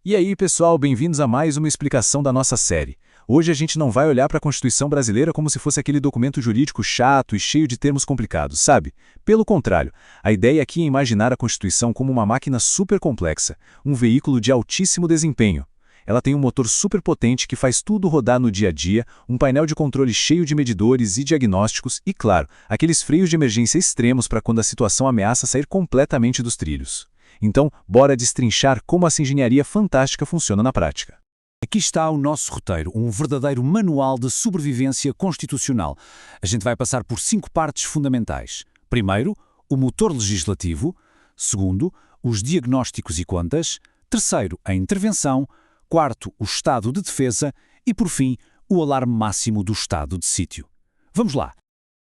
E aí, pessoal, bem-vindos a mais uma explicação da nossa série. Hoje a gente não vai olhar para a Constituição brasileira como se fosse aquele documento jurídico chato e cheio de termos complicados, sabe? Pelo contrário, a ideia aqui é imaginar a Constituição como uma máquina super complexa, um veículo de altíssimo desempenho. Ela tem um motor super potente que faz tudo rodar no dia a dia, um painel de controle cheio de medidores e diagnósticos e, claro, aqueles freios de emergência extremos para quando a situação ameaça sair completamente dos trilhos. Então, bora destrinchar como essa engenharia fantástica funciona na prática. Aqui está o nosso roteiro, um verdadeiro manual de sobrevivência constitucional. A gente vai passar por 5 partes fundamentais. Primeiro, o motor legislativo. Segundo, os diagnósticos e contas. Terceiro, a intervenção. Quarto, o estado de defesa. E, por fim, o alarme máximo do estado de sítio. Vamos lá.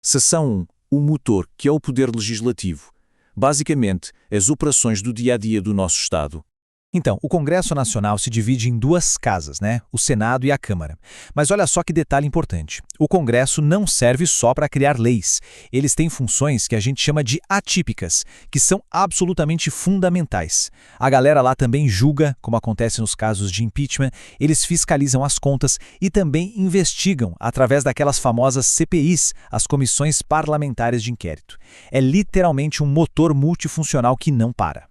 Seção 1. O motor, que é o poder legislativo. Basicamente, as operações do dia-a-dia do nosso Estado. Então, o Congresso Nacional se divide em duas casas, né? O Senado e a Câmara. Mas olha só que detalhe importante. O Congresso não serve só para criar leis. Eles têm funções que a gente chama de atípicas, que são absolutamente fundamentais. A galera lá também julga, como acontece nos casos de impeachment, eles fiscalizam as contas e também investigam através daquelas famosas CPIs, as Comissões Parlamentares de Inquérito. É literalmente um motor multifuncional que não para.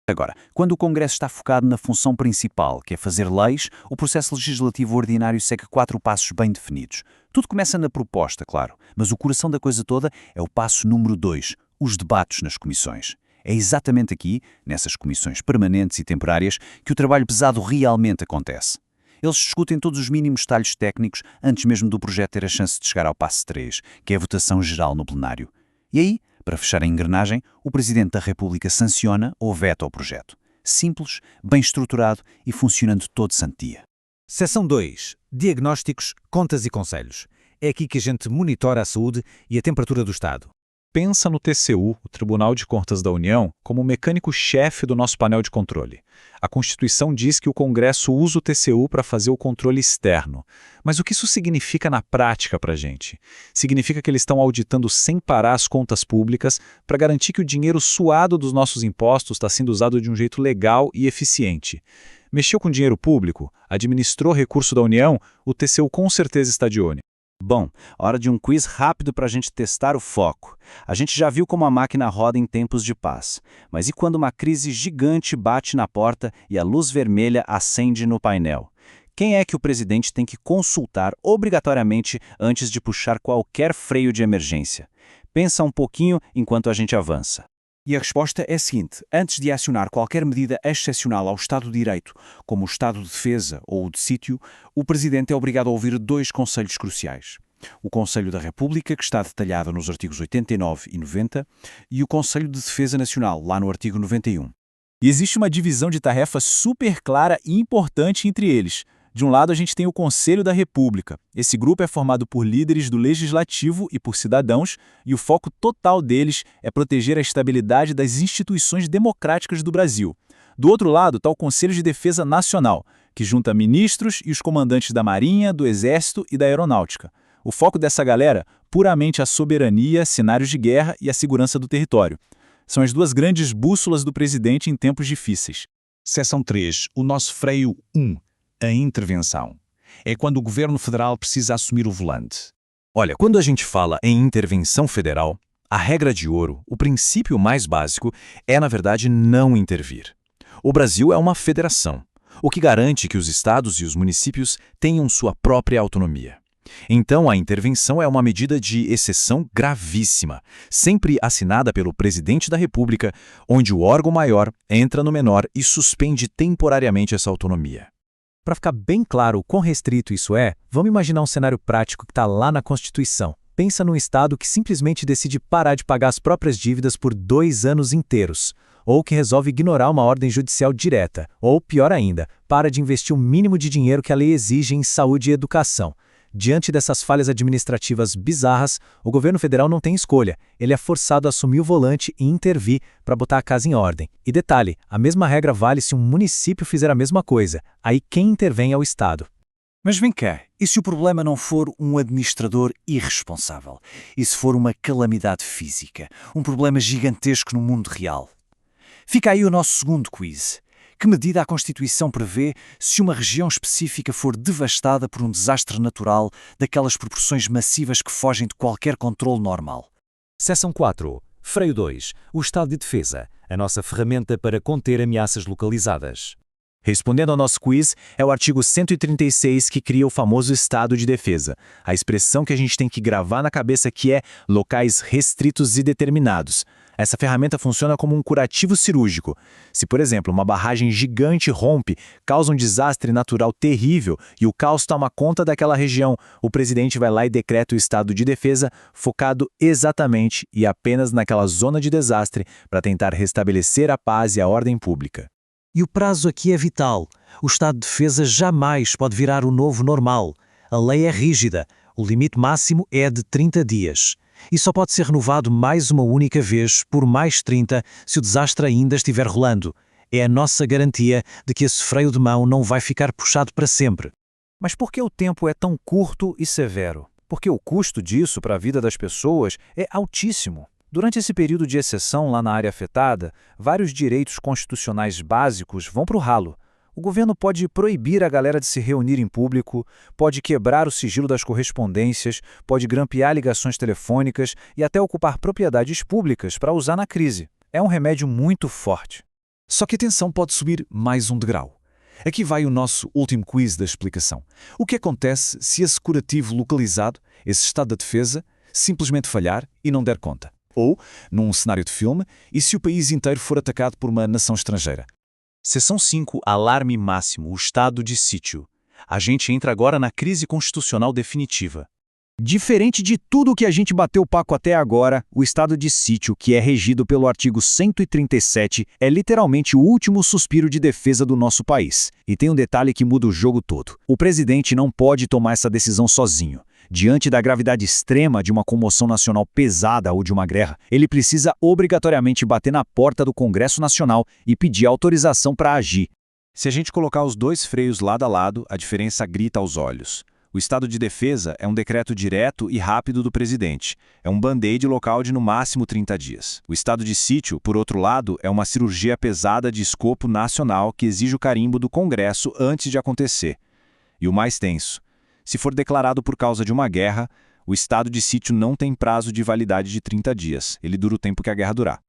Agora, quando o Congresso está focado na função principal, que é fazer leis, o processo legislativo ordinário segue 4 passos bem definidos. Tudo começa na proposta, claro, mas o coração da coisa toda é o passo número 2, os debates nas comissões. É exatamente aqui, nessas comissões permanentes e temporárias, que o trabalho pesado realmente acontece. Eles discutem todos os mínimos detalhes técnicos antes mesmo do projeto ter a chance de chegar ao passo 3, que é a votação geral no plenário. E aí, para fechar a engrenagem, o Presidente da República sanciona ou veta o projeto. Simples, bem estruturado e funcionando todo santo dia. Seção 2. Diagnósticos, contas e conselhos. É aqui que a gente monitora a saúde e a temperatura do Estado. Pensa no TCU, o Tribunal de Contas da União, como o mecânico-chefe do nosso painel de controle. A Constituição diz que o Congresso usa o TCU para fazer o controle externo. Mas o que isso significa na prática para a gente? Significa que eles estão auditando sem parar as contas públicas para garantir que o dinheiro suado dos nossos impostos está sendo usado de um jeito legal e eficiente. Mexeu com dinheiro público? Administrou recurso da União? O TCU com certeza está de olho. Bom, hora de um quiz rápido para a gente testar o foco. A gente já viu como a máquina roda em tempos de paz. Mas e quando uma crise gigante bate na porta e a luz vermelha acende no painel? Quem é que o presidente tem que consultar obrigatoriamente antes de puxar qualquer freio de emergência? Pensa um pouquinho enquanto a gente avança. E a resposta é a seguinte: antes de acionar qualquer medida excepcional ao Estado de Direito, como o Estado de Defesa ou o de Sítio, o Presidente é obrigado a ouvir 2 conselhos cruciais. O Conselho da República, que está detalhado nos artigos 89 e 90, e o Conselho de Defesa Nacional, lá no artigo 91. E existe uma divisão de tarefas super clara e importante entre eles. De um lado, a gente tem o Conselho da República. Esse grupo é formado por líderes do Legislativo e por cidadãos, e o foco total deles é proteger a estabilidade das instituições democráticas do Brasil. Do outro lado está o Conselho de Defesa Nacional, que junta ministros e os comandantes da Marinha, do Exército e da Aeronáutica. O foco dessa galera, puramente a soberania, cenários de guerra e a segurança do território. São as 2 grandes bússolas do presidente em tempos difíceis. Seção 3. O nosso freio 1. A intervenção. É quando o governo federal precisa assumir o volante. Olha, quando a gente fala em intervenção federal, a regra de ouro, o princípio mais básico, é, na verdade, não intervir. O Brasil é uma federação, o que garante que os estados e os municípios tenham sua própria autonomia. Então, a intervenção é uma medida de exceção gravíssima, sempre assinada pelo presidente da República, onde o órgão maior entra no menor e suspende temporariamente essa autonomia. Para ficar bem claro o quão restrito isso é, vamos imaginar um cenário prático que está lá na Constituição. Pensa num Estado que simplesmente decide parar de pagar as próprias dívidas por 2 anos inteiros, ou que resolve ignorar uma ordem judicial direta, ou, pior ainda, para de investir o mínimo de dinheiro que a lei exige em saúde e educação. Diante dessas falhas administrativas bizarras, o governo federal não tem escolha. Ele é forçado a assumir o volante e intervir para botar a casa em ordem. E detalhe, a mesma regra vale se um município fizer a mesma coisa. Aí quem intervém é o Estado. Mas vem cá, e se o problema não for um administrador irresponsável? E se for uma calamidade física? Um problema gigantesco no mundo real? Fica aí o nosso segundo quiz. Que medida a Constituição prevê se uma região específica for devastada por um desastre natural daquelas proporções massivas que fogem de qualquer controle normal? Seção 4. Freio 2. O Estado de Defesa, a nossa ferramenta para conter ameaças localizadas. Respondendo ao nosso quiz, é o artigo 136 que cria o famoso estado de defesa. A expressão que a gente tem que gravar na cabeça aqui é locais restritos e determinados. Essa ferramenta funciona como um curativo cirúrgico. Se, por exemplo, uma barragem gigante rompe, causa um desastre natural terrível e o caos toma conta daquela região, o presidente vai lá e decreta o estado de defesa focado exatamente e apenas naquela zona de desastre para tentar restabelecer a paz e a ordem pública. E o prazo aqui é vital. O estado de defesa jamais pode virar o novo normal. A lei é rígida. O limite máximo é de 30 dias. E só pode ser renovado mais uma única vez, por mais 30, se o desastre ainda estiver rolando. É a nossa garantia de que esse freio de mão não vai ficar puxado para sempre. Mas por que o tempo é tão curto e severo? Porque o custo disso para a vida das pessoas é altíssimo. Durante esse período de exceção lá na área afetada, vários direitos constitucionais básicos vão para o ralo. O governo pode proibir a galera de se reunir em público, pode quebrar o sigilo das correspondências, pode grampear ligações telefônicas e até ocupar propriedades públicas para usar na crise. É um remédio muito forte. Só que a tensão pode subir mais um degrau. Aqui vai o nosso último quiz da explicação. O que acontece se esse curativo localizado, esse estado de defesa, simplesmente falhar e não der conta? Ou, num cenário de filme, e se o país inteiro for atacado por uma nação estrangeira? Seção 5. Alarme máximo. O estado de sítio. A gente entra agora na crise constitucional definitiva. Diferente de tudo o que a gente bateu paco até agora, o estado de sítio, que é regido pelo artigo 137, é literalmente o último suspiro de defesa do nosso país. E tem um detalhe que muda o jogo todo. O presidente não pode tomar essa decisão sozinho. Diante da gravidade extrema de uma comoção nacional pesada ou de uma guerra, ele precisa obrigatoriamente bater na porta do Congresso Nacional e pedir autorização para agir. Se a gente colocar os dois freios lado a lado, a diferença grita aos olhos. O estado de defesa é um decreto direto e rápido do presidente. É um band-aid local de no máximo 30 dias. O estado de sítio, por outro lado, é uma cirurgia pesada de escopo nacional que exige o carimbo do Congresso antes de acontecer. E o mais tenso: se for declarado por causa de uma guerra, o estado de sítio não tem prazo de validade de 30 dias. Ele dura o tempo que a guerra durar.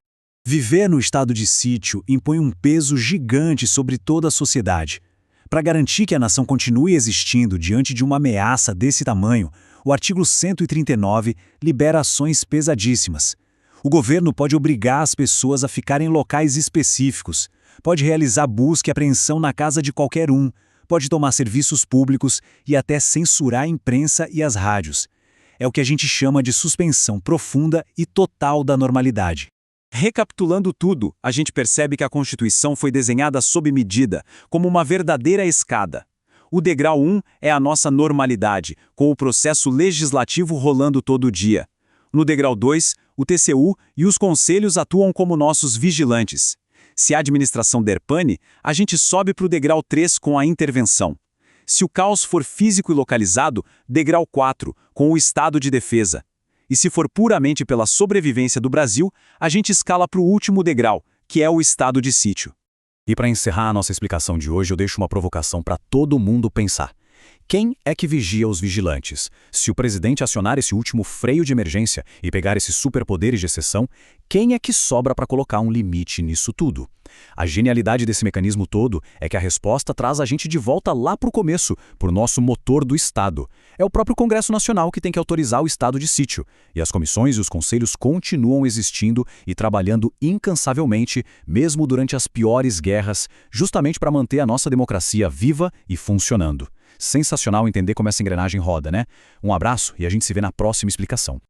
Viver no estado de sítio impõe um peso gigante sobre toda a sociedade. Para garantir que a nação continue existindo diante de uma ameaça desse tamanho, o artigo 139 libera ações pesadíssimas. O governo pode obrigar as pessoas a ficarem em locais específicos, pode realizar busca e apreensão na casa de qualquer um, pode tomar serviços públicos e até censurar a imprensa e as rádios. É o que a gente chama de suspensão profunda e total da normalidade. Recapitulando tudo, a gente percebe que a Constituição foi desenhada sob medida, como uma verdadeira escada. O degrau 1 é a nossa normalidade, com o processo legislativo rolando todo dia. No degrau 2, o TCU e os conselhos atuam como nossos vigilantes. Se a administração der pane, a gente sobe para o degrau 3 com a intervenção. Se o caos for físico e localizado, degrau 4, com o estado de defesa. E se for puramente pela sobrevivência do Brasil, a gente escala para o último degrau, que é o estado de sítio. E para encerrar a nossa explicação de hoje, eu deixo uma provocação para todo mundo pensar. Quem é que vigia os vigilantes? Se o presidente acionar esse último freio de emergência e pegar esses superpoderes de exceção, quem é que sobra para colocar um limite nisso tudo? A genialidade desse mecanismo todo é que a resposta traz a gente de volta lá para o começo, para o nosso motor do Estado. É o próprio Congresso Nacional que tem que autorizar o estado de sítio. E as comissões e os conselhos continuam existindo e trabalhando incansavelmente, mesmo durante as piores guerras, justamente para manter a nossa democracia viva e funcionando. Sensacional entender como essa engrenagem roda, né? Um abraço e a gente se vê na próxima explicação.